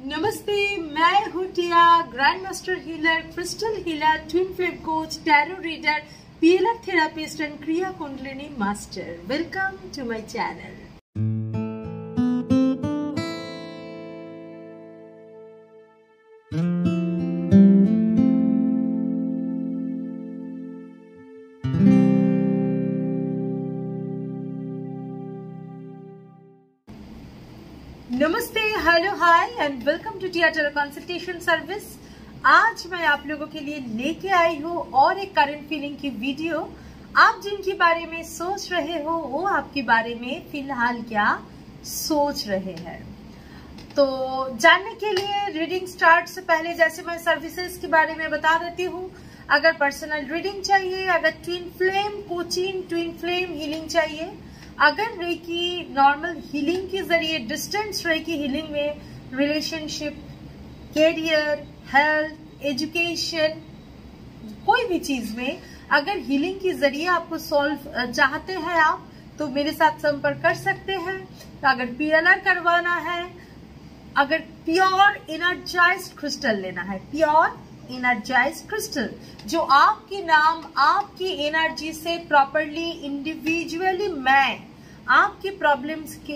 नमस्ते, मैं हूँ Tia, grand master healer, crystal healer, twin flame coach, tarot reader, PLR therapist and Kriya Kundalini master. Welcome to my channel. नमस्ते, hello, hi and welcome to Tia tarot consultation service. आज मैं आप लोगों के लिए लेके आई हूँ और एक करंट फीलिंग की वीडियो। आप जिनके बारे में सोच रहे हो वो आपके बारे में फिलहाल क्या सोच रहे हैं। तो जानने के लिए रीडिंग स्टार्ट से पहले जैसे मैं सर्विसेज के बारे में बता देती हूँ। अगर पर्सनल रीडिंग चाहिए, अगर twin flame coaching, twin flame healing चाहिए, अगर रेकी नॉर्मल हीलिंग के जरिए डिस्टेंस रेकी हीलिंग में रिलेशनशिप, कैरियर, हेल्थ, एजुकेशन, कोई भी चीज में अगर हीलिंग के जरिए आपको सॉल्व चाहते हैं आप, तो मेरे साथ संपर्क कर सकते हैं। तो अगर पीएलआर करवाना है, अगर प्योर एनर्जाइज्ड क्रिस्टल लेना है, प्योर एनर्जाइज्ड क्रिस्टल जो आपके नाम, आपकी एनर्जी से प्रॉपरली इंडिविजुअली मैं आपकी प्रॉब्लम्स के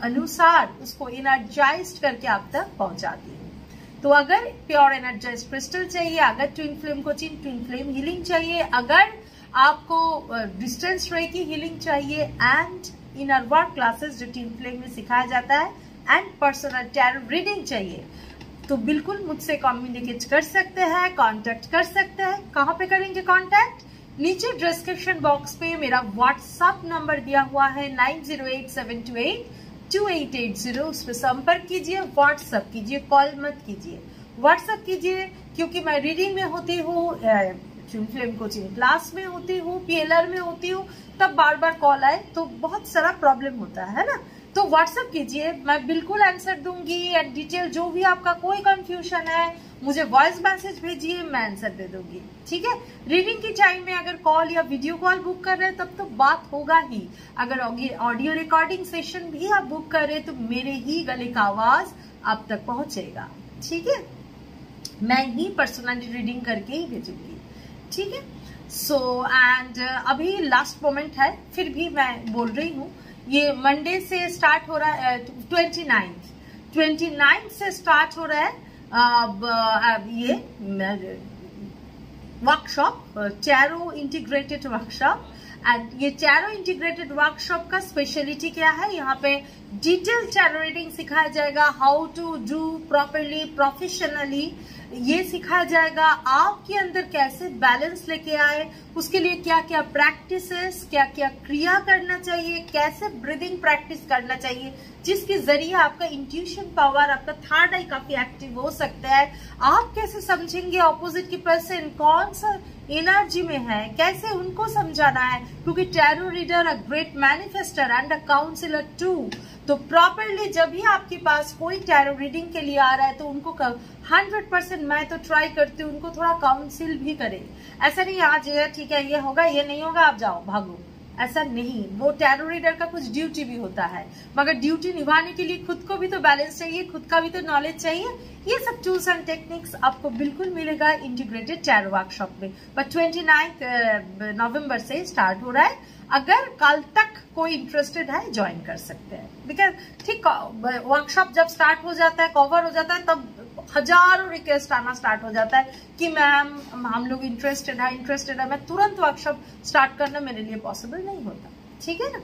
अनुसार उसको एनर्जाइज्ड करके आप तक पहुंचाती हूँ। तो अगर प्योर एनर्जाइज्ड क्रिस्टल चाहिए, अगर twin flame coaching, twin flame healing चाहिए, अगर आपको डिस्टेंस रे की हीलिंग चाहिए एंड इनर वर्क क्लासेस जो ट्विन फ्लेम में सिखाया जाता है एंड पर्सनल टैरो रीडिंग चाहिए, तो बिल्कुल मुझसे कम्युनिकेट कर सकते हैं, कांटेक्ट कर सकते हैं। कहाँ पे करेंगे कांटेक्ट? नीचे डिस्क्रिप्शन बॉक्स पे मेरा व्हाट्सएप नंबर दिया हुआ है 9087282880। उस पर संपर्क कीजिए, व्हाट्सएप कीजिए, कॉल मत कीजिए, व्हाट्सएप कीजिए, क्योंकि मैं रीडिंग में होती हूँ, ट्विन फ्लेम कोचिंग क्लास में होती हूँ, पीएलआर में होती हूँ, तब बार बार कॉल आए तो बहुत सारा प्रॉब्लम होता है ना। तो व्हाट्सएप कीजिए, मैं बिल्कुल आंसर दूंगी एंड डिटेल जो भी आपका कोई कंफ्यूजन है मुझे वॉइस मैसेज भेजिए, मैं आंसर दे दूंगी। ठीक है। रीडिंग के टाइम में अगर कॉल या वीडियो कॉल बुक कर रहे हैं तब तो बात होगा ही। अगर ऑडियो रिकॉर्डिंग सेशन भी आप बुक कर रहे हैं तो मेरे ही गले का आवाज आप तक पहुंचेगा। ठीक है, मैं ही पर्सनली रीडिंग करके ही भेजूंगी। ठीक है। सो एंड अभी लास्ट मोमेंट है, फिर भी मैं बोल रही हूँ, ये मंडे से स्टार्ट हो रहा है, 29 से स्टार्ट हो रहा है ये workshop, tarot integrated workshop. And ये टैरो इंटीग्रेटेड वर्कशॉप का स्पेशलिटी क्या है? यहाँ पे डिटेल टैरो रीडिंग सिखाया जाएगा, how to do properly, professionally ये सिखाया जाएगा। आपके अंदर कैसे बैलेंस लेके आए, उसके लिए क्या क्या प्रैक्टिसेस, क्या क्या क्रिया करना चाहिए, कैसे ब्रीदिंग प्रैक्टिस करना चाहिए, जिसके जरिए आपका इंट्यूशन पावर, आपका थर्ड आई काफी एक्टिव हो सकता है। आप कैसे समझेंगे ऑपोजिट की पर्सन कौन सा एनर्जी में है, कैसे उनको समझाना है, क्योंकि tarot reader a great manifester and a counsellor too. तो प्रॉपरली जब भी आपके पास कोई टैरो रीडिंग के लिए आ रहा है तो उनको 100% मैं तो ट्राई करती हूँ उनको थोड़ा काउंसिल भी करे। ऐसा नहीं आज ये ठीक है, ये होगा, ये नहीं होगा, आप जाओ भागो, ऐसा नहीं। वो टैरो रीडर का कुछ ड्यूटी भी होता है, मगर ड्यूटी निभाने के लिए खुद को भी तो बैलेंस चाहिए, खुद का भी तो नॉलेज चाहिए। ये सब टूल्स एंड टेक्निक्स आपको बिल्कुल मिलेगा इंटीग्रेटेड टैरो वर्कशॉप में। पर 29 नवंबर से स्टार्ट हो रहा है। अगर कल तक कोई इंटरेस्टेड है ज्वाइन कर सकते हैं, बिकॉज ठीक वर्कशॉप जब स्टार्ट हो जाता है, कवर हो जाता है, तब हजारों रिक्वेस्ट आना स्टार्ट हो जाता है कि मैम हम लोग इंटरेस्टेड है। मैं तुरंत वर्कशॉप स्टार्ट करना मेरे लिए पॉसिबल नहीं होता। ठीक है ना।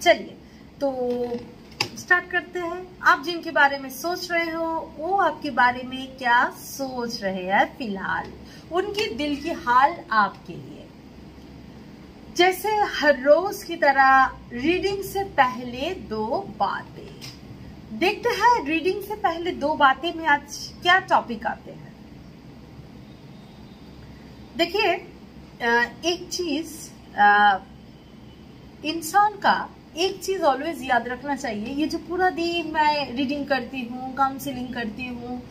चलिए तो स्टार्ट करते हैं। आप जिनके बारे में सोच रहे हो वो आपके बारे में क्या सोच रहे हैं फिलहाल, उनकी दिल की हाल आपके लिए। जैसे हर रोज की तरह रीडिंग से पहले 2 बातें देखते हैं। रीडिंग से पहले 2 बातें में आज क्या टॉपिक आते हैं। देखिए, एक चीज इंसान का एक चीज ऑलवेज याद रखना चाहिए। ये जो पूरा दिन मैं रीडिंग करती हूँ, काउंसलिंग करती हूँ,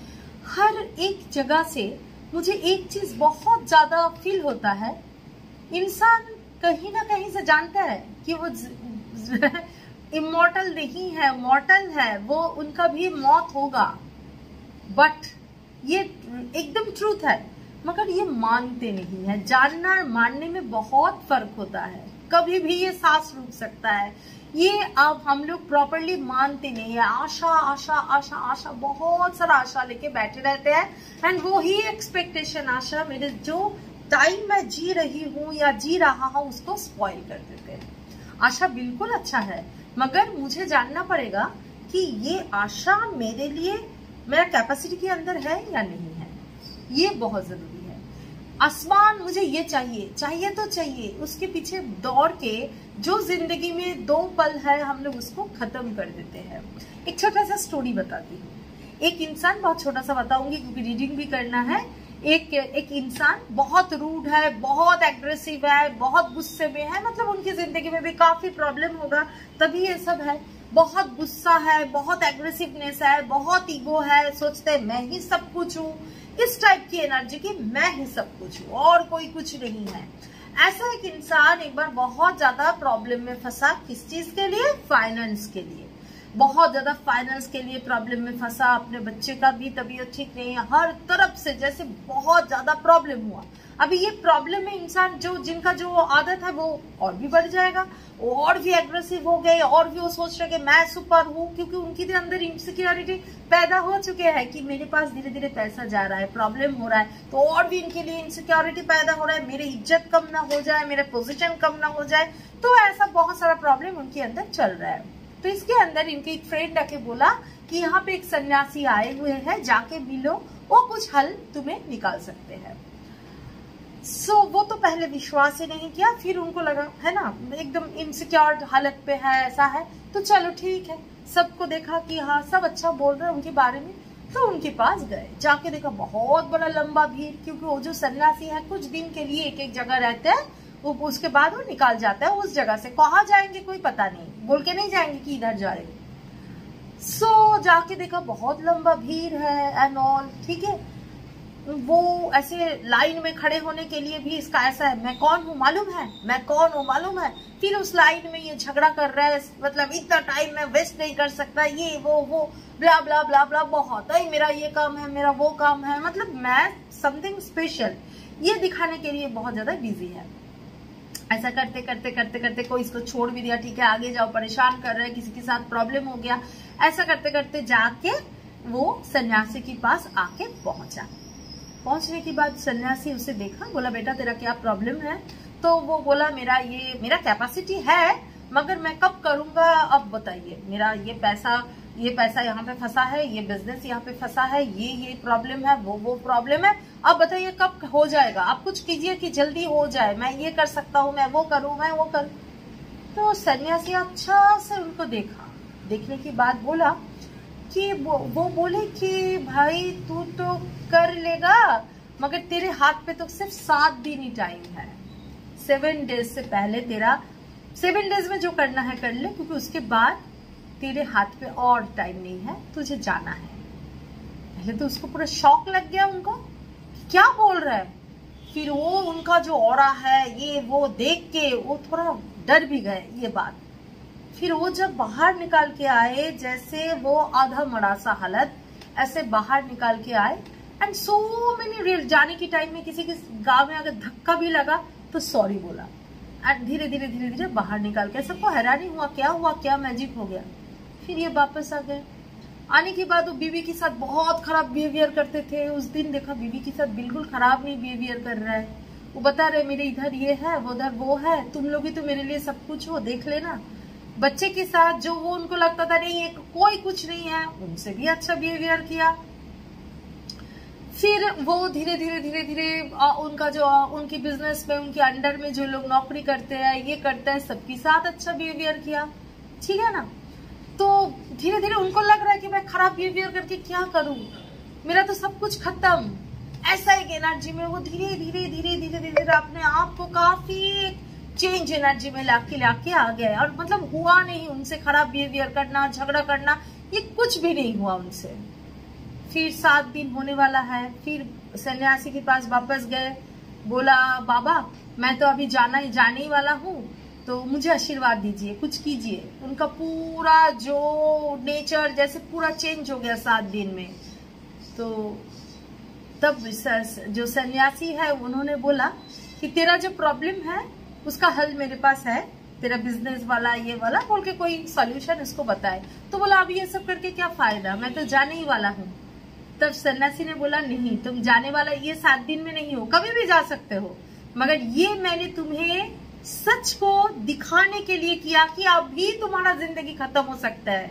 हर एक जगह से मुझे एक चीज बहुत ज्यादा फील होता है। इंसान कहीं ना कहीं से जानता है कि वो इमॉर्टल नहीं है, मॉर्टल है, वो उनका भी मौत होगा। बट ये एकदम ट्रूथ है, मगर ये मानते नहीं है। जानना और मानने में बहुत फर्क होता है। कभी भी ये सांस रुक सकता है, ये अब हम लोग प्रॉपरली मानते नहीं है। आशा आशा आशा आशा, बहुत सारा आशा लेके बैठे रहते हैं, एंड वो ही एक्सपेक्टेशन, आशा मेरे जो टाइम मैं जी रही हूँ या जी रहा हूँ उसको स्पॉइल कर देते हैं। आशा बिल्कुल अच्छा है, मगर मुझे जानना पड़ेगा कि ये आशा मेरे लिए मेरा कैपेसिटी के अंदर है या नहीं है। ये बहुत जरूरी है। आसमान मुझे ये चाहिए, चाहिए तो चाहिए, उसके पीछे दौड़ के जो जिंदगी में 2 पल है हम लोग उसको खत्म कर देते हैं। एक छोटा सा स्टोरी बताती हूँ। एक इंसान, बहुत छोटा सा बताऊंगी क्योंकि रीडिंग भी करना है। एक इंसान बहुत रूड है, बहुत एग्रेसिव है, बहुत गुस्से में है, मतलब उनकी जिंदगी में भी काफी प्रॉब्लम होगा तभी ये सब है। बहुत गुस्सा है, बहुत एग्रेसिवनेस है, बहुत ईगो है, सोचते हैं मैं ही सब कुछ हूँ, इस टाइप की एनर्जी की मैं ही सब कुछ हूँ और कोई कुछ नहीं है। ऐसा एक इंसान एक बार बहुत ज्यादा प्रॉब्लम में फंसा। किस चीज के लिए? फाइनेंस के लिए। बहुत ज्यादा फाइनेंस के लिए प्रॉब्लम में फंसा। अपने बच्चे का भी तबीयत ठीक नहीं है, हर तरफ से जैसे बहुत ज्यादा प्रॉब्लम हुआ। अभी ये प्रॉब्लम में इंसान जिनका जो आदत है वो और भी बढ़ जाएगा, वो और भी एग्रेसिव हो गए, और भी वो सोच रहे कि मैं सुपर हूँ, क्योंकि उनके अंदर इनसिक्योरिटी पैदा हो चुके हैं कि मेरे पास धीरे धीरे पैसा जा रहा है, प्रॉब्लम हो रहा है, तो और भी इनके लिए इनसिक्योरिटी पैदा हो रहा है, मेरी इज्जत कम ना हो जाए, मेरा पोजीशन कम ना हो जाए। तो ऐसा बहुत सारा प्रॉब्लम उनके अंदर चल रहा है। तो इसके अंदर इनके एक फ्रेंड आके बोला कि यहाँ पे एक सन्यासी आए हुए हैं, जाके मिलो, वो कुछ हल तुम्हें निकाल सकते हैं। वो तो पहले विश्वास ही नहीं किया, फिर उनको लगा है ना एकदम इनसिक्योर हालत पे है, ऐसा है तो चलो ठीक है। सबको देखा कि हाँ सब अच्छा बोल रहे हैं उनके बारे में, तो उनके पास गए। जाके देखा बहुत बड़ा लंबा भीड़, क्योंकि वो जो सन्यासी है कुछ दिन के लिए एक जगह रहते हैं, उसके बाद वो निकाल जाता है उस जगह से। कहाँ जाएंगे कोई पता नहीं, बोल के नहीं जाएंगे कि इधर जा रहे। जाके देखा बहुत लंबा भीड़ है एंड ऑल, ठीक है। वो ऐसे लाइन में खड़े होने के लिए भी इसका ऐसा है, मैं कौन हूँ मालूम है, मैं कौन हूँ मालूम है। फिर उस लाइन में ये झगड़ा कर रहा है, मतलब इतना टाइम मैं वेस्ट नहीं कर सकता, ये वो ब्ला ब्ला ब्ला ब्ला, बहुत है मेरा ये काम है, मेरा वो काम है, मतलब मैं समथिंग स्पेशल ये दिखाने के लिए बहुत ज्यादा बिजी है। ऐसा करते करते करते करते कोई इसको छोड़ भी दिया, ठीक है आगे जाओ, परेशान कर रहे हैं, किसी के साथ प्रॉब्लम हो गया। ऐसा करते करते जाके वो सन्यासी के पास आके पहुंचा। पहुंचने के बाद सन्यासी उसे देखा, बोला बेटा तेरा क्या प्रॉब्लम है। तो वो बोला मेरा कैपेसिटी है, मगर मैं कब करूंगा अब बताइए। मेरा ये पैसा यहाँ पे फंसा है, ये बिजनेस यहाँ पे फंसा है, ये प्रॉब्लम है, वो प्रॉब्लम है, अब बताइए कब हो जाएगा। आप कुछ कीजिए कि जल्दी हो जाए, मैं ये कर सकता हूँ, मैं वो करूँ, मैं वो करूँ। तो सन्यासी अच्छा से उनको देखा, देखने के बाद बोला कि वो बोले कि भाई तू तो कर लेगा, मगर तेरे हाथ पे तो सिर्फ 7 दिन ही टाइम है। 7 डेज से पहले तेरा 7 डेज में जो करना है कर ले, क्योंकि उसके बाद तेरे हाथ पे और टाइम नहीं है, तुझे जाना है। पहले तो उसको पूरा शॉक लग गया उनको, क्या बोल रहा है। फिर वो उनका जो ऑरा है ये वो देख के वो थोड़ा डर भी गए ये बात। फिर वो जब बाहर निकाल के आए, जैसे वो आधा मरा सा हालत, ऐसे बाहर निकाल के आए एंड सो मेनी रियल। जाने के टाइम में किसी के गाँव में अगर धक्का भी लगा तो सॉरी बोला, एंड धीरे धीरे धीरे धीरे बाहर निकाल के सबको हैरानी हुआ, क्या मैजिक हो गया। फिर ये वापस आ गए। आने के बाद वो बीवी के साथ बहुत खराब बिहेवियर करते थे। उस दिन देखा बीवी के साथ बिल्कुल खराब नहीं बिहेवियर कर रहा है। वो बता रहे मेरे इधर ये है, वो उधर वो है, तुम लोग ही तो मेरे लिए सब कुछ हो, देख लेना। बच्चे के साथ जो वो उनको लगता था नहीं ये कोई कुछ नहीं है, उनसे भी अच्छा बिहेवियर किया। फिर वो धीरे धीरे धीरे धीरे उनका जो उनकी बिजनेस में उनके अंडर में जो लोग नौकरी करते हैं, ये करते हैं, सबके साथ अच्छा बिहेवियर किया, ठीक है ना। तो धीरे धीरे उनको लग रहा है कि मैं खराब बिहेवियर करके क्या करूं, मेरा तो सब कुछ खत्म। ऐसा एक एनर्जी में वो धीरे धीरे धीरे धीरे धीरे अपने आप को काफी चेंज एनर्जी में लाके आ गया। और मतलब हुआ नहीं उनसे खराब बिहेवियर करना, झगड़ा करना, ये कुछ भी नहीं हुआ उनसे। फिर 7 दिन होने वाला है। फिर सन्यासी के पास वापस गए, बोला बाबा मैं तो अभी जाने ही वाला हूँ, तो मुझे आशीर्वाद दीजिए, कुछ कीजिए। उनका पूरा जो नेचर जैसे पूरा चेंज हो गया 7 दिन में। तो तब जो सन्यासी है उन्होंने बोला कि तेरा जो प्रॉब्लम है उसका हल मेरे पास है, तेरा बिजनेस वाला ये वाला बोल के कोई सॉल्यूशन इसको बताए। तो बोला अब ये सब करके क्या फायदा, मैं तो जाने ही वाला हूँ। तब सन्यासी ने बोला नहीं, तुम जाने वाला ये 7 दिन में नहीं हो, कभी भी जा सकते हो, मगर ये मैंने तुम्हें सच को दिखाने के लिए किया कि अभी तुम्हारा जिंदगी खत्म हो सकता है।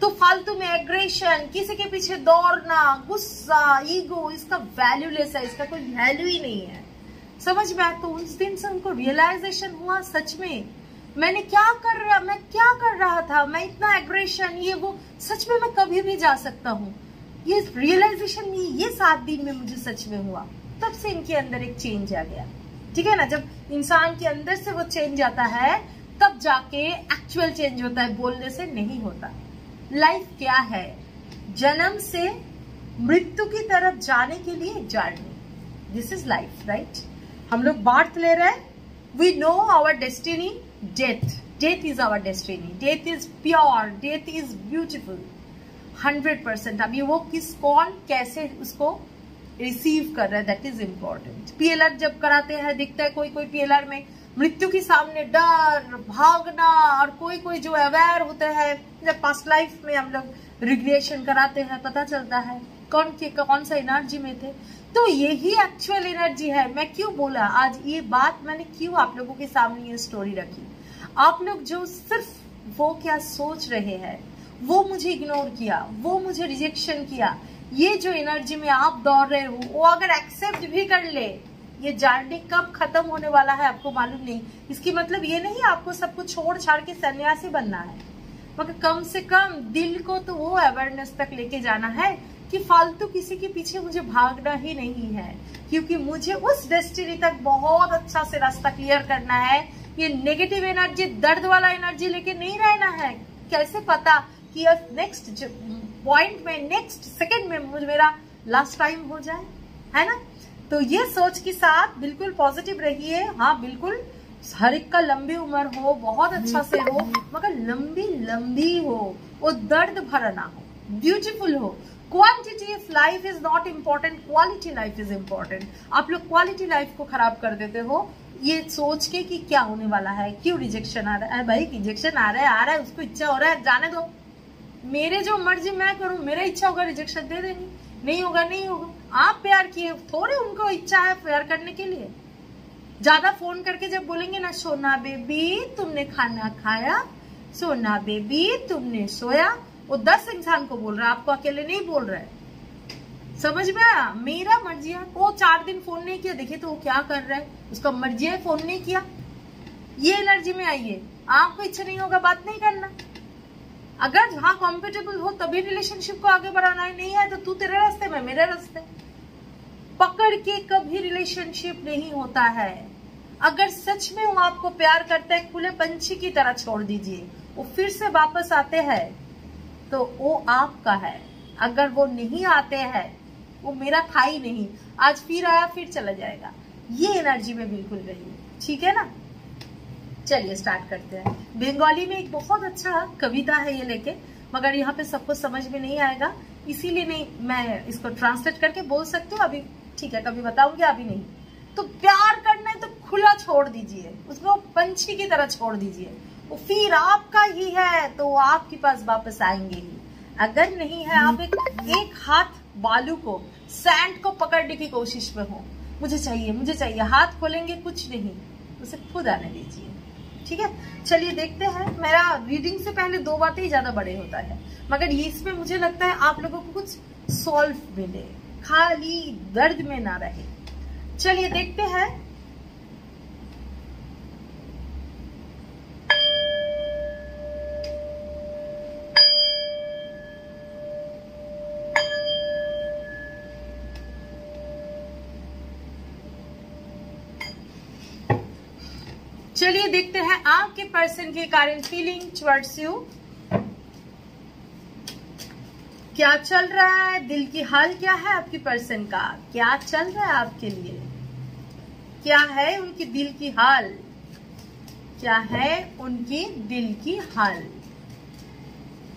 तो फालतू में एग्रेशन, किसी के पीछे दौड़ना, गुस्सा, ईगो, इसका वैल्यूलेस है, इसका कोई वैल्यू ही नहीं है। समझ में आया? तो उस दिन से उनको रियलाइजेशन हुआ सच में मैं क्या कर रहा था, मैं इतना एग्रेशन ये वो, सच में मैं कभी भी जा सकता हूँ। ये रियलाइजेशन ये 7 दिन में मुझे सच में हुआ। तब से इनके अंदर एक चेंज आ गया। ठीक है ना, जब इंसान के अंदर से वो चेंज आता है तब जाके एक्चुअल चेंज होता है, बोलने से नहीं होता। लाइफ क्या है? जन्म से मृत्यु की तरफ जाने के लिए journey. This is life, right? हम लोग बर्थ ले रहे हैं। We know our destiny, death is our destiny. Death is pure, death is beautiful 100%। अभी वो कौन कैसे उसको रिसीव कर रहा है, दैट इज इम्पोर्टेंट। पीएलआर जब कराते हैं दिखता है कोई पीएलआर में मृत्यु के सामने डर, भागना, और कोई जो अवेयर होते हैं, जब पास्ट लाइफ में हम लोग रिग्रेशन कराते हैं पता चलता है कौन सा एनर्जी में थे। तो यही एक्चुअल एनर्जी है। मैं क्यों बोला आज ये बात, मैंने क्यों आप लोगों के सामने ये स्टोरी रखी? आप लोग जो सिर्फ वो क्या सोच रहे हैं, वो मुझे इग्नोर किया, वो मुझे रिजेक्शन किया, ये जो एनर्जी में आप दौड़ रहे हो वो अगर एक्सेप्ट भी कर ले, ये जर्नी कब खत्म होने वाला है आपको मालूम नहीं। इसकी मतलब ये नहीं आपको सब कुछ छोड़ छाड़ के सन्यासी बनना है, मगर कम से कम दिल को तो वो अवेयरनेस तक लेके जाना है कि फालतू किसी के पीछे मुझे भागना ही नहीं है, क्योंकि मुझे उस डेस्टिनी तक बहुत अच्छा से रास्ता क्लियर करना है। ये नेगेटिव एनर्जी, दर्द वाला एनर्जी लेके नहीं रहना है। कैसे पता कि नेक्स्ट पॉइंट में, नेक्स्ट सेकंड में मुझे मेरा लास्ट टाइम हो जाए, है ना? तो ये सोच के साथ बिल्कुल पॉजिटिव रहिए। हाँ बिल्कुल, हर एक का लंबी उम्र हो, बहुत अच्छा से हो, मगर लंबी हो, वो दर्द भरा ना हो, ब्यूटीफुल हो। Quantity of life is not important, quality life is important. आप लोग क्वालिटी लाइफ को खराब कर देते हो ये सोच के कि क्या होने वाला है, क्यों रिजेक्शन आ रहा है। भाई रिजेक्शन आ रहा है, उसको इच्छा हो रहा है, जाने दो, मेरे जो मर्जी मैं करूं, मेरा इच्छा होगा रिजेक्शन दे देंगे, नहीं होगा नहीं होगा। आप प्यार किए, थोड़े उनको इच्छा है प्यार करने के लिए। ज्यादा फोन करके जब बोलेंगे ना, सोना बेबी तुमने खाना खाया, सोना बेबी तुमने सोया, वो 10 इंसान को बोल रहा है, आपको अकेले नहीं बोल रहा है। समझ में आया? मेरा मर्जी है। वो 4 दिन फोन नहीं किया, देखिए तो वो क्या कर रहा है, उसका मर्जी है, फोन नहीं किया। ये एनर्जी में आइए। आपको इच्छा नहीं होगा बात नहीं करना। अगर हाँ कंफर्टेबल हो तभी रिलेशनशिप को आगे बढ़ाना है, नहीं है तो तू तेरे रास्ते में मेरे रास्ते। पकड़ के कभी रिलेशनशिप नहीं होता है। अगर सच में वो आपको प्यार करते हैं, खुले पंछी की तरह छोड़ दीजिए, वो फिर से वापस आते हैं तो वो आपका है। अगर वो नहीं आते हैं, वो मेरा था ही नहीं, आज फिर आया फिर चला जाएगा। ये एनर्जी में बिल्कुल रहिए, ठीक है ना? चलिए स्टार्ट करते हैं। बंगाली में एक बहुत अच्छा कविता है ये लेके, मगर यहाँ पे सबको समझ में नहीं आएगा, इसीलिए नहीं मैं इसको ट्रांसलेट करके बोल सकती हूँ अभी। ठीक है, कभी बताऊंगी, अभी नहीं। तो प्यार करना है तो खुला छोड़ दीजिए, उसको पंछी की तरह छोड़ दीजिए। वो फिर आपका ही है तो आपके पास वापस आएंगे ही। अगर नहीं है, आप एक हाथ बालू को, सैंड को पकड़ने की कोशिश में हो, मुझे चाहिए, हाथ खोलेंगे कुछ नहीं, उसे खुद आने दीजिए। ठीक है, चलिए देखते हैं। मेरा रीडिंग से पहले 2 बातें ही ज्यादा बड़े होता है, मगर इसमें मुझे लगता है आप लोगों को कुछ सॉल्व मिले, खाली दर्द में ना रहे। चलिए देखते हैं। चलिए देखते हैं आपके पर्सन के कारण फीलिंग टुवर्ड्स यू क्या चल रहा है, दिल की हाल क्या है आपकी पर्सन का, क्या चल रहा है आपके लिए, क्या है उनकी दिल की हाल, क्या है उनकी दिल की हाल,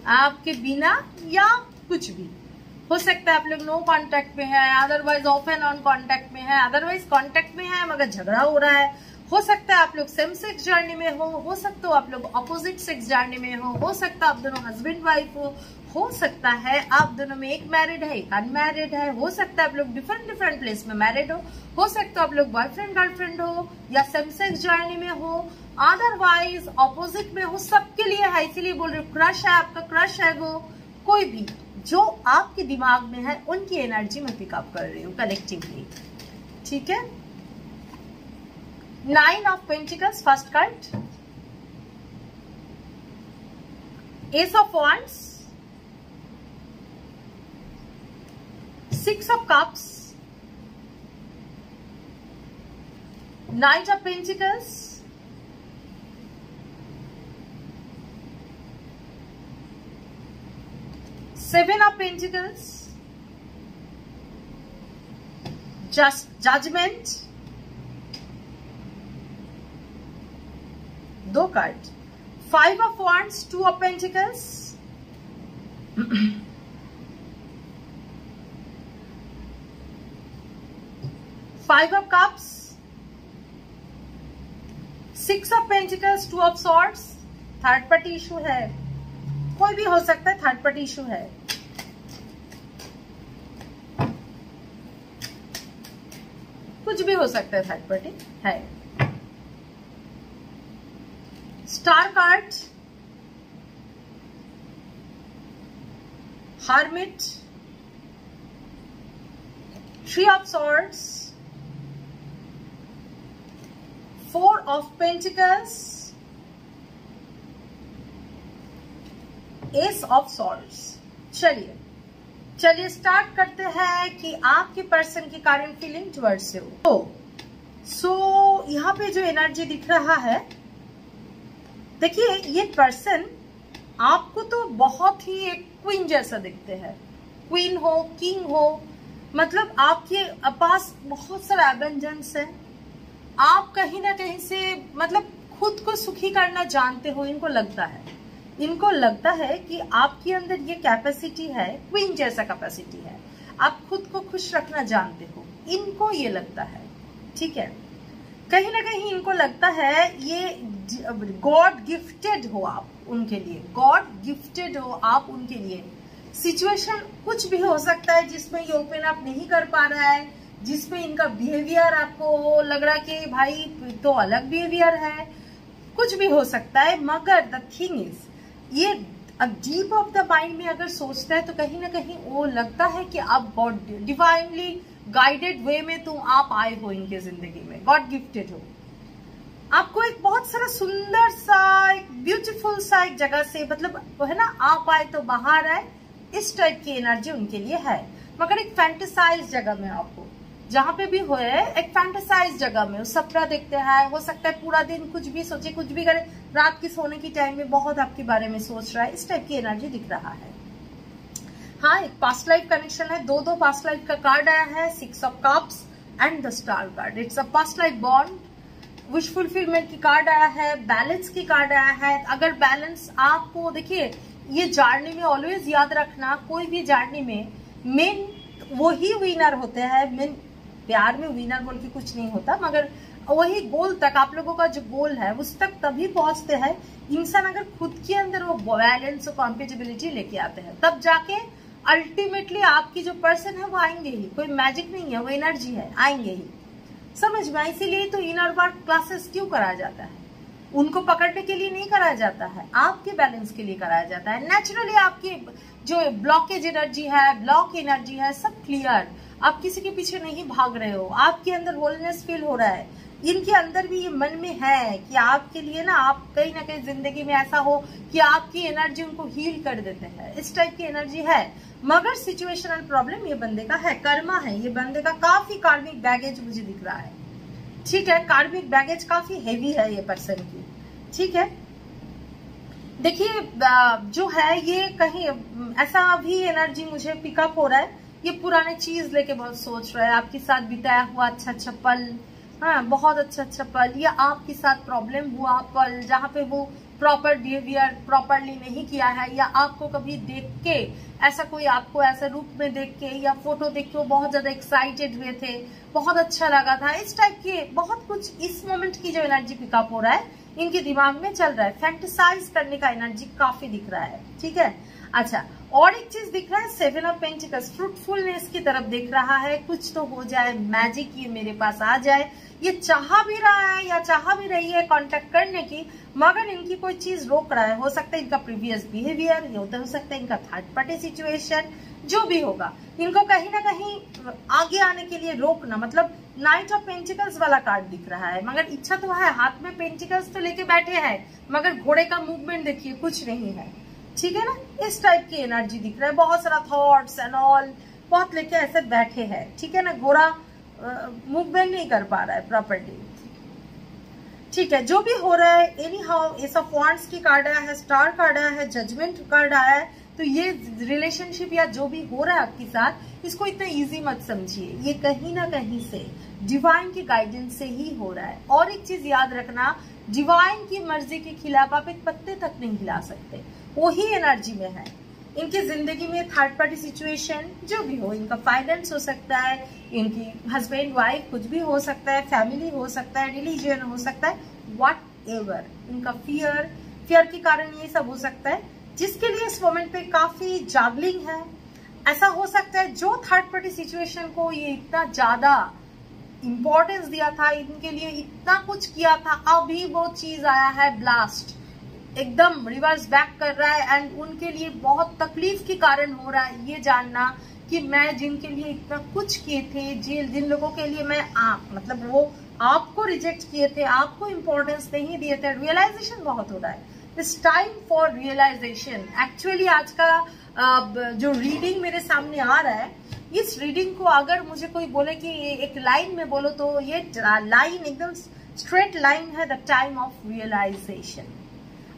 आपके बिना या कुछ भी, हो सकता है आप लोग नो कांटेक्ट में है, otherwise of and on contact में है, अदरवाइज कांटेक्ट में है मगर झगड़ा हो रहा है। हो सकता है आप लोग सेम सेक्स जर्नी में हो सकता है आप लोग अपोजिट सेक्स जर्नी में हो सकता है आप दोनों हस्बैंड वाइफ हो सकता है आप दोनों में एक मैरिड है एक अनमैरिड है, हो सकता है आप लोग डिफरेंट प्लेस में मैरिड हो सकता है आप लोग बॉयफ्रेंड गर्लफ्रेंड हो या सेम सेक्स जर्नी में हो, अदरवाइज ऑपोजिट में हो, सबके लिए है। इसीलिए बोल रही हूँ क्रश है आपका, क्रश है वो, कोई भी जो आपके दिमाग में है उनकी एनर्जी में पिकअप कर रही हूँ कलेक्टिवली। ठीक है, 9 of Pentacles first card, Ace of Wands, 6 of Cups, Knight of Pentacles, Seven of Pentacles, Judgment, 2 card, 5 of Wands, 2 of Pentacles, 5 of Cups, 6 of Pentacles, 2 of Swords। Third party issue है, कोई भी हो सकता है, third party issue है। कुछ भी हो सकता है, थर्ड पार्टी है। Star card, hermit, 3 of Swords, 4 of Pentacles, Ace of Swords। चलिए स्टार्ट करते हैं कि आपके पर्सन की करंट फीलिंग टुवर्ड्स से हो। सो यहाँ पे जो एनर्जी दिख रहा है, देखिए ये पर्सन आपको तो बहुत ही एक क्वीन जैसा दिखते हैं, क्वीन हो किंग हो, मतलब आपके पास बहुत सारा एबंडेंस है। आप कहीं ना कहीं से मतलब खुद को सुखी करना जानते हो, इनको लगता है कि आपके अंदर ये कैपेसिटी है, क्वीन जैसा कैपेसिटी है, आप खुद को खुश रखना जानते हो, इनको ये लगता है। ठीक है, कहीं ना कहीं इनको लगता है ये गॉड गिफ्टेड हो आप उनके लिए, गॉड गिफ्टेड हो आप उनके लिए। सिचुएशन कुछ भी हो सकता है जिसमें ये ओपन अप नहीं कर पा रहा है, जिसमें इनका बिहेवियर आपको लग रहा है कि भाई तो अलग बिहेवियर है, कुछ भी हो सकता है। मगर द थिंग इज ये डीप ऑफ द माइंड में अगर सोचता है तो कहीं ना कहीं वो लगता है कि आप गॉड डिवाइनली गाइडेड वे में आप आए हो इनके जिंदगी में, गॉड गिफ्टेड हो। आपको एक बहुत सारा सुंदर सा एक ब्यूटीफुल सा एक जगह से, मतलब है ना, आप आए तो बाहर आए, इस टाइप की एनर्जी उनके लिए है। मगर एक फैंटेसाइज जगह में, आपको जहां पे भी हो एक फैंटेसाइज जगह में सपना देखते हैं। हो सकता है पूरा दिन कुछ भी सोचे, कुछ भी करे, रात की सोने की टाइम में बहुत आपके बारे में सोच रहा है, इस टाइप की एनर्जी दिख रहा है। हाँ, एक पास्ट लाइफ कनेक्शन है, दो पास्ट लाइफ का कार्ड आया है, 6 of Cups and the star card. It's a past life bond, wish fulfilment की कार्ड आया है, बैलेंस की कार्ड आया है। अगर बैलेंस आपको, देखिए ये जर्नी में ऑलवेज याद रखना, कोई भी जर्नी में मेन वही विनर होते हैं। मेन प्यार में विनर बोल के कुछ नहीं होता, मगर वही गोल तक, आप लोगों का जो गोल है उस तक तभी पहुंचते हैं इंसान अगर खुद के अंदर वो बैलेंस और कॉम्पेटिबिलिटी लेके आते हैं, तब जाके अल्टीमेटली आपकी जो पर्सन है वो आएंगे ही। कोई मैजिक नहीं है, वो एनर्जी है, आएंगे ही, समझ में। इसीलिए तो इनर वर्क क्लासेस क्यों कराया जाता है, उनको पकड़ने के लिए नहीं कराया जाता है, आपके बैलेंस के लिए कराया जाता है। नेचुरली आपकी जो ब्लॉकेज एनर्जी है, ब्लॉक एनर्जी है, सब क्लियर, आप किसी के पीछे नहीं भाग रहे हो, आपके अंदर होलनेस फील हो रहा है। इनके अंदर भी ये मन में है कि आपके लिए ना, आप कहीं ना कहीं जिंदगी में ऐसा हो कि आपकी एनर्जी उनको हील कर देते हैं, इस टाइप की एनर्जी है। मगर सिचुएशनल प्रॉब्लम ये बंदे का है, कर्मा है, ये बंदे का काफी कार्मिक बैगेज मुझे दिख रहा है। ठीक है, कार्मिक बैगेज काफी हेवी है ये पर्सन की। ठीक है, देखिए जो है ये कहीं ऐसा भी एनर्जी मुझे पिकअप हो रहा है, ये पुराने चीज लेके बहुत सोच रहा है, आपके साथ बिताया हुआ अच्छा पल, हाँ बहुत अच्छा पल, या आपके साथ प्रॉब्लम हुआ पल जहाँ पे वो प्रॉपर बिहेवियर प्रॉपरली नहीं किया है, या आपको कभी देख के ऐसा कोई आपको ऐसा रूप में देख के या फोटो देख के वो बहुत ज्यादा एक्साइटेड हुए थे, बहुत अच्छा लगा था, इस टाइप के बहुत कुछ इस मोमेंट की जो एनर्जी पिकअप हो रहा है इनके दिमाग में चल रहा है। फैंटेसाइज करने का एनर्जी काफी दिख रहा है, ठीक है। अच्छा, और एक चीज दिख रहा है, 7 ऑफ पेंटिकल्स, फ्रूटफुलनेस की तरफ देख रहा है, कुछ तो हो जाए, मैजिक ये मेरे पास आ जाए। ये चाह भी रहा है या चाह भी रही है कांटेक्ट करने की, मगर इनकी कोई चीज रोक रहा है। हो सकता है इनका प्रीवियस बिहेवियर, ये हो सकता है इनका थर्ड पार्टी सिचुएशन, जो भी होगा इनको कहीं ना कहीं आगे आने के लिए रोकना। मतलब नाइट ऑफ पेंटिकल्स वाला कार्ड दिख रहा है, मगर इच्छा तो है, हाथ में पेंटिकल्स तो लेके बैठे हैं, मगर घोड़े का मूवमेंट देखिए कुछ नहीं है, ठीक है ना। इस टाइप की एनर्जी दिख रहा है, बहुत सारा थॉट्स एंड ऑल बहुत लेके ऐसे बैठे हैं, ठीक है ना। घोड़ा मूवमेंट नहीं कर पा रहा है प्रॉपर्ली, ठीक है। जो भी हो रहा है, any how S of wands की कार्ड आया है, स्टार कार्ड आया है, जजमेंट कार्ड आया है। तो ये रिलेशनशिप या जो भी हो रहा है आपके साथ, इसको इतना इजी मत समझिए, ये कहीं ना कहीं से डिवाइन की गाइडेंस से ही हो रहा है। और एक चीज याद रखना, डिवाइन की मर्जी के खिलाफ आप एक पत्ते तक नहीं हिला सकते, वो ही एनर्जी में है। इनकी जिंदगी में थर्ड पार्टी सिचुएशन जो भी हो, इनका फाइनेंस हो सकता है, इनकी हस्बैंड वाइफ कुछ भी हो सकता है, फैमिली हो सकता है, रिलीजन हो सकता है, व्हाट एवर, इनका फियर के कारण ये सब हो सकता है, जिसके लिए इस मोमेंट पे काफी जागलिंग है। ऐसा हो सकता है जो थर्ड पार्टी सिचुएशन को ये इतना ज्यादा इंपॉर्टेंस दिया था, इनके लिए इतना कुछ किया था, अभी वो चीज आया है ब्लास्ट, एकदम रिवर्स बैक कर रहा है। एंड उनके लिए बहुत तकलीफ के कारण हो रहा है ये जानना कि मैं जिनके लिए इतना कुछ किए थे, जिन लोगों के लिए मैं मतलब वो आपको रिजेक्ट किए थे, आपको इंपॉर्टेंस नहीं दिए थे, रियलाइजेशन बहुत हो रहा है। It's time for realisation. Actually आज का जो रीडिंग मेरे सामने आ रहा है, इस रीडिंग को अगर मुझे कोई बोले कि एक लाइन में बोलो, तो ये लाइन एकदम स्ट्रेट लाइन है, द टाइम ऑफ रियलाइजेशन।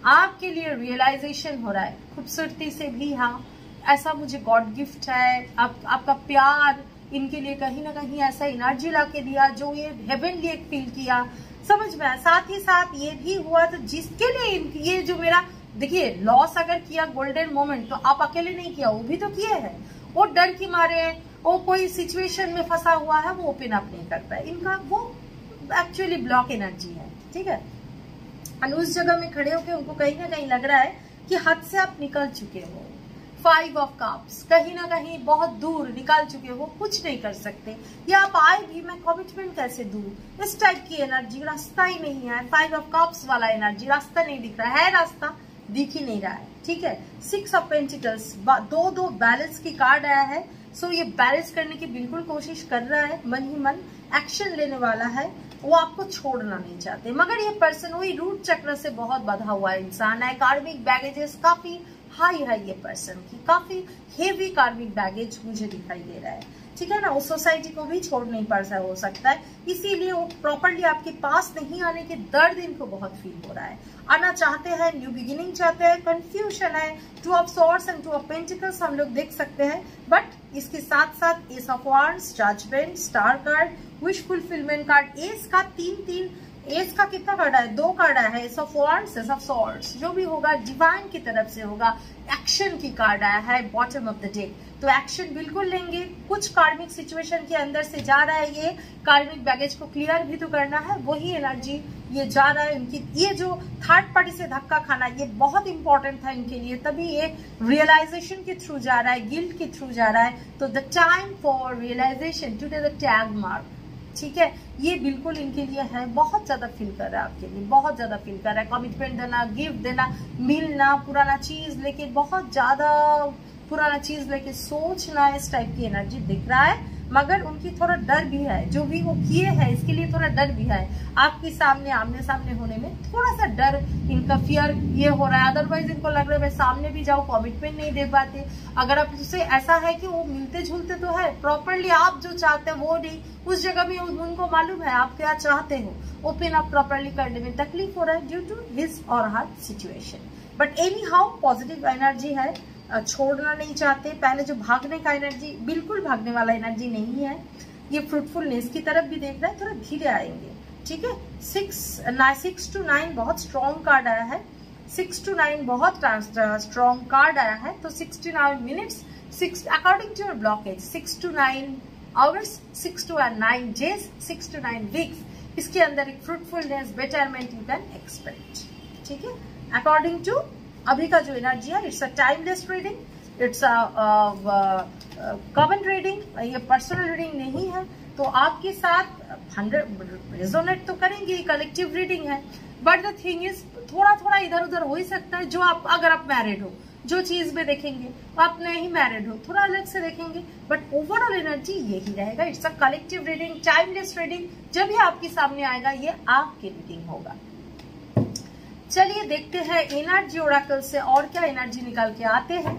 आपके लिए रियलाइजेशन हो रहा है, खूबसूरती से भी। हाँ, ऐसा मुझे गॉड गिफ्ट है, आपका प्यार इनके लिए कहीं ना कहीं ऐसा एनर्जी ला के दिया जो ये हेवनली एक फील किया, समझ में आया। साथ ही साथ ये भी हुआ, तो जिसके लिए ये जो मेरा देखिए लॉस अगर किया गोल्डन मोमेंट, तो आप अकेले नहीं किया, वो भी तो किए हैं। वो डर की मारे, वो कोई सिचुएशन में फंसा हुआ है, वो ओपन अप नहीं कर पाए, इनका वो एक्चुअली ब्लॉक एनर्जी है, ठीक है। और उस जगह में खड़े होकर उनको कहीं ना कहीं लग रहा है कि हद से आप निकल चुके हो। 5 ऑफ कप्स, कहीं ना कहीं बहुत दूर निकाल चुके हो, कुछ नहीं कर सकते, या आप आए भी, मैं कमिटमेंट कैसे दूं, इस टाइप की एनर्जी, रास्ता ही नहीं है। 5 ऑफ कप्स वाला एनर्जी, रास्ता नहीं दिख रहा है, रास्ता दिख ही नहीं रहा है, ठीक है। 6 ऑफ पेंटिकल्स, दो बैलेंस की कार्ड आया है। सो ये बैलेंस करने की बिल्कुल कोशिश कर रहा है, मन ही मन एक्शन लेने वाला है, वो आपको छोड़ना नहीं चाहते। मगर ये पर्सन वही रूट चक्र से बहुत बंधा हुआ इंसान है, कार्मिक बैगेजेस काफी हाई है ये पर्सन की, काफी हेवी कार्मिक बैगेज मुझे दिखाई दे रहा है, ठीक है ना। उस सोसाइटी को भी छोड़ नहीं पा रहा हो सकता है, इसीलिए वो प्रॉपरली आपके पास नहीं आने के दर्द इनको बहुत फील हो रहा है। आना चाहते हैं, न्यू बिगिनिंग चाहते हैं, कंफ्यूजन है। 2 of swords and 2 of pentacles हम लोग देख सकते हैं, बट इसके साथ साथ ace of wands, judgement, star card, wish fulfilment card. Ace का 3 एस का कितना कार्ड है? 2 कार्ड आया है, S of wands, S of swords. जो भी होगा डिवाइन की तरफ से होगा, एक्शन की कार्ड आया है बॉटम ऑफ द डेक, तो एक्शन बिल्कुल लेंगे। कुछ कार्मिक सिचुएशन के अंदर से जा रहा है, ये कार्मिक बैगेज को क्लियर भी तो करना है, वही एनर्जी ये जा रहा है। इनकी ये जो थर्ड पार्टी से धक्का खाना, ये बहुत इंपॉर्टेंट था इनके लिए, तभी ये रियलाइजेशन के थ्रू जा रहा है, गिल्ट के थ्रू जा रहा है। तो the time for realisation, today the tag mark, ठीक है, ये बिल्कुल इनके लिए है। बहुत ज्यादा फील कर रहा है आपके लिए, बहुत ज्यादा फील कर रहा है। कमिटमेंट देना, गिफ्ट देना, मिलना, पुराना चीज लेके, बहुत ज्यादा पुराना चीज लेके सोचना, इस टाइप की एनर्जी दिख रहा है। मगर उनकी थोड़ा डर भी है, जो भी वो किए हैं इसके लिए थोड़ा डर भी है। आपके सामने आमने सामने होने में थोड़ा सा डर, इनका फियर ये हो रहा है। अदरवाइज इनको लग रहा है मैं सामने भी जाऊँ, कमिटमेंट नहीं दे पाते। अगर आप उससे ऐसा है कि वो मिलते जुलते तो है, प्रॉपरली आप जो चाहते हैं वो नहीं, उस जगह में उनको मालूम है आप क्या चाहते हो, ओपन अप प्रॉपरली करने में तकलीफ हो रहा है ड्यू टू हिज और her situation. But anyhow positive energy है, छोड़ना नहीं चाहते। पहले जो भागने का एनर्जी, बिल्कुल भागने वाला एनर्जी नहीं है। ये फ्रूटफुलनेस की तरफ भी देख रहा है, थोड़ा धीरे आएंगे, ठीक है। 6 to 9 बहुत स्ट्रॉन्ग कार्ड आया है। 6 to 9 बहुत स्ट्रॉन्ग कार्ड आया है, तो 6 to 9 minutes, 6 according to your blockage 6 to 9 hours, 6 to 9 days, 6 to 9 weeks, इसके अंदर एक fruitfulness, betterment you can expect. ठीक है, अकॉर्डिंग टू अभी का जो एनर्जी है, it's a timeless reading, it's a common reading, ये पर्सनल रीडिंग नहीं है, तो आपके साथ 100 रेजोनेट तो करेंगे, कलेक्टिव रीडिंग है, बट द थिंग इज थोड़ा थोड़ा इधर उधर हो ही सकता है। जो आप, अगर आप मैरिड हो, जो चीज में देखेंगे, आप नहीं मैरिड हो, थोड़ा अलग से देखेंगे, बट ओवरऑल एनर्जी यही रहेगा। It's a collective reading, timeless reading. जब भी आपके सामने आएगा, ये आपकी रीडिंग होगा। चलिए देखते हैं एनर्जी ओरेकल से और क्या एनर्जी निकाल के आते हैं।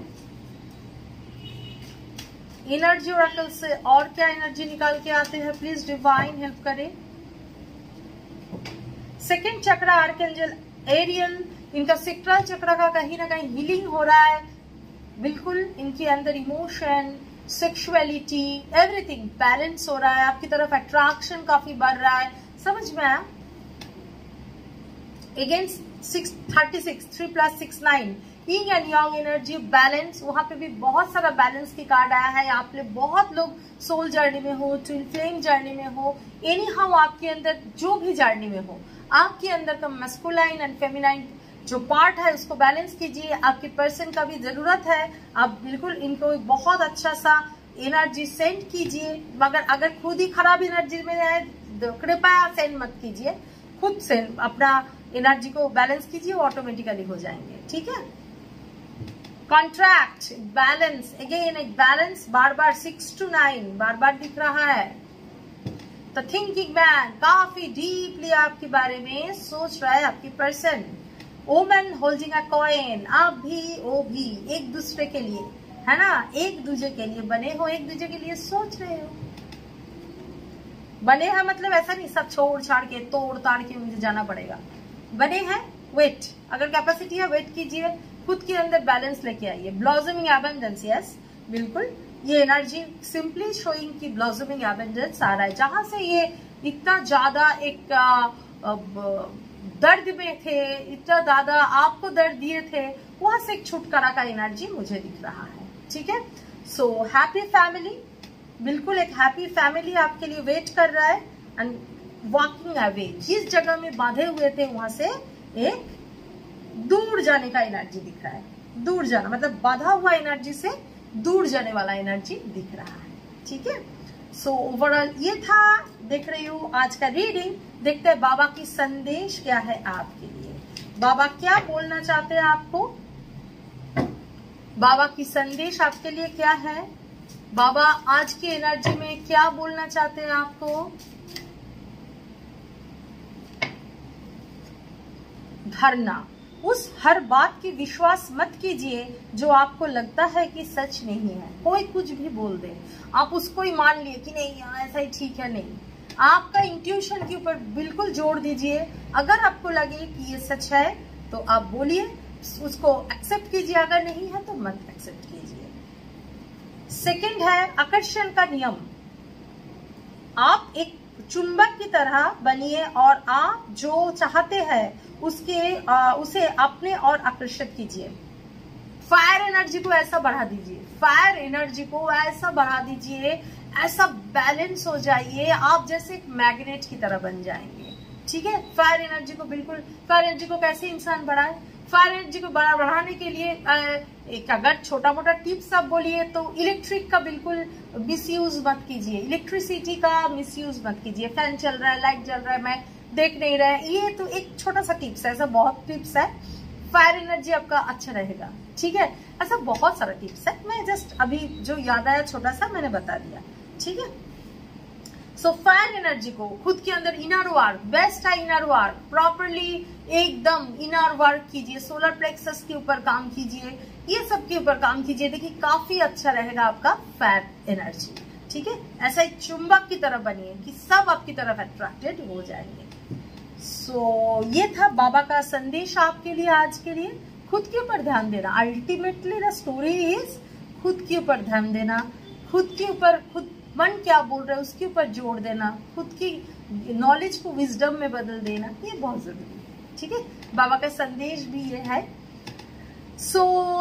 एनर्जी ओरेकल से और क्या एनर्जी निकाल के आते हैं, प्लीज डिवाइन हेल्प करें। सेकंड चक्रा आर्कएंजल एरियल, इनका सेक्ट्रल चक्र का कहीं ना कहीं हीलिंग हो रहा है। बिल्कुल इनके अंदर इमोशन, सेक्सुअलिटी, एवरीथिंग बैलेंस हो रहा है, आपकी तरफ अट्रैक्शन काफी बढ़ रहा है। समझ में आया? Against 636, 3 + 6 9, yin and yang energy balance, वहां पे भी बहुत सारा बैलेंस की कार्ड आया है। आप लोग, बहुत लोग सोल जर्नी में हो, ट्विन फ्लेम जर्नी में हो, एनी हाउ आपके अंदर जो भी जर्नी में हो, आपके अंदर का मस्कुलाइन एंड फेमिनाइन जो पार्ट है उसको बैलेंस कीजिए। आपके पर्सन का भी जरूरत है, आप बिल्कुल इनको बहुत अच्छा सा एनर्जी सेंड कीजिए। मगर अगर खुद ही खराब एनर्जी में है, कृपया सेंड मत कीजिए, खुद से अपना एनर्जी को बैलेंस कीजिए, वो ऑटोमेटिकली हो जाएंगे। ठीक है, कॉन्ट्रैक्ट, बैलेंस, अगेन एक बैलेंस, बार बार 6 to 9 बार बार दिख रहा है। तो थिंकिंग मैन काफी डीपली आपके बारे में सोच रहा है आपकी person. Woman holding a coin, आप भी वो भी एक दूसरे के लिए, है ना, एक दूसरे के लिए बने हो, एक दूसरे के लिए सोच रहे हो। बने हैं मतलब ऐसा नहीं सब छोड़ छाड़ के, तोड़ ताड़ के मुझे जाना पड़ेगा। बने हैं, वेट, अगर कैपेसिटी है वेट कीजिए, खुद के अंदर बैलेंस लेके आइए। ब्लॉसमिंग एबंडेंस, यस बिल्कुल, ये एनर्जी सिंपली शोइंग की ब्लॉसमिंग एबंडेंस आ रहा है। जहां से ये इतना ज्यादा एक दर्द में थे, इतना ज्यादा आपको दर्द दिए थे, वहां से एक छुटकारा का एनर्जी मुझे दिख रहा है। ठीक है, सो हैप्पी फैमिली, बिल्कुल एक हैप्पी फैमिली आपके लिए वेट कर रहा है। एंड वॉकिंग अवे, जिस जगह में बांधे हुए थे वहां से एक दूर जाने का एनर्जी दिख रहा है। दूर जाना मतलब बाधा हुआ एनर्जी से दूर जाने वाला एनर्जी दिख रहा है। ठीक है, सो ओवरऑल ये था, देख रही हूँ आज का रीडिंग। देखते हैं बाबा की संदेश क्या है आपके लिए, बाबा क्या बोलना चाहते हैं आपको, बाबा की संदेश आपके लिए क्या है, बाबा आज की एनर्जी में क्या बोलना चाहते हैं आपको। धरना, उस हर बात की विश्वास मत कीजिए जो आपको लगता है कि सच नहीं है। कोई कुछ भी बोल दे, आप उसको ही मान लिए कि नहीं ऐसा ही ठीक है। नहीं, आपका इंट्यूशन के ऊपर बिल्कुल जोड़ दीजिए। अगर आपको लगे कि ये सच है तो आप बोलिए, उसको एक्सेप्ट कीजिए, अगर नहीं है तो मत एक्सेप्ट कीजिए। सेकंड है आकर्षण का नियम, आप एक चुंबक की तरह बनिए और आप जो चाहते हैं उसे अपने और आकर्षित कीजिए। फायर एनर्जी को ऐसा बढ़ा दीजिए, फायर एनर्जी को ऐसा बढ़ा दीजिए, ऐसा बैलेंस हो जाइए, आप जैसे एक मैग्नेट की तरह बन जाएंगे। ठीक है, फायर एनर्जी को बिल्कुल, फायर एनर्जी को कैसे इंसान बढ़ाए, फायर एनर्जी को बढ़ाने के लिए एक अगर छोटा मोटा टिप्स आप बोलिए तो इलेक्ट्रिक का बिल्कुल मिसयूज मत कीजिए, इलेक्ट्रिसिटी का मिसयूज मत कीजिए। फैन चल रहा है, लाइट जल रहा है, मैं देख नहीं रहा है, ये तो एक छोटा सा टिप्स है, ऐसा बहुत टिप्स है, फायर एनर्जी आपका अच्छा रहेगा। ठीक है, ऐसा बहुत सारा टिप्स है, मैं जस्ट अभी जो याद आया छोटा सा मैंने बता दिया। ठीक है, सो फायर एनर्जी को खुद के अंदर इनर वर्क, बेस्ट है इनर वर्क, प्रॉपरली एकदम इनर वर्क कीजिए, सोलर प्लेक्सस के ऊपर काम कीजिए, ये सब के ऊपर काम कीजिए, देखिए काफी अच्छा रहेगा आपका फायर एनर्जी। ठीक है, ऐसा एक चुंबक की तरह बनिए कि सब आपकी तरफ अट्रैक्टेड हो जाएंगे। सो ये था बाबा का संदेश आपके लिए आज के लिए। खुद के ऊपर ध्यान देना, अल्टीमेटली द स्टोरी इज खुद के ऊपर ध्यान देना, खुद के ऊपर, खुद मन क्या बोल रहा है उसके ऊपर जोड़ देना, खुद की नॉलेज को विजडम में बदल देना, ये बहुत जरूरी है। ठीक है, बाबा का संदेश भी ये है।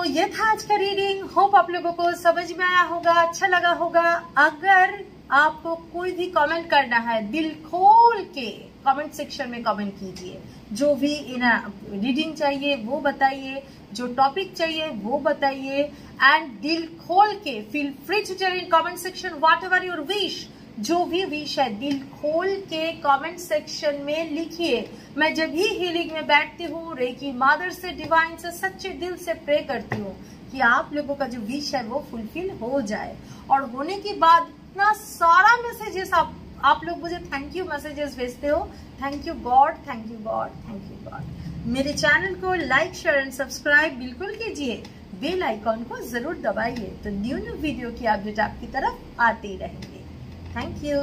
ये था आज का रीडिंग। होप आप लोगों को समझ में आया होगा, अच्छा लगा होगा। अगर आपको कोई भी कमेंट करना है, दिल खोल के कमेंट सेक्शन में कमेंट कीजिए। जो भी रीडिंग चाहिए वो बताइए, जो टॉपिक चाहिए वो बताइए, एंड दिल खोल के feel free to tell in comment section whatever your wish. जो भी विश है दिल खोल के कमेंट सेक्शन में लिखिए। मैं जब भी हीलिंग में बैठती हूँ, रेकी मादर से, डिवाइन से सच्चे दिल से प्रे करती हूँ कि आप लोगों का जो विश है वो फुलफिल हो जाए। और होने के बाद इतना सारा मैसेजेस आप लोग मुझे थैंक यू मैसेजेस भेजते हो। Thank you God, thank you God, thank you God. मेरे चैनल को लाइक, शेयर एंड सब्सक्राइब बिल्कुल कीजिए। बेल आइकॉन को जरूर दबाइए तो न्यू वीडियो की अपडेट आपकी तरफ आती रहेंगे। Thank you.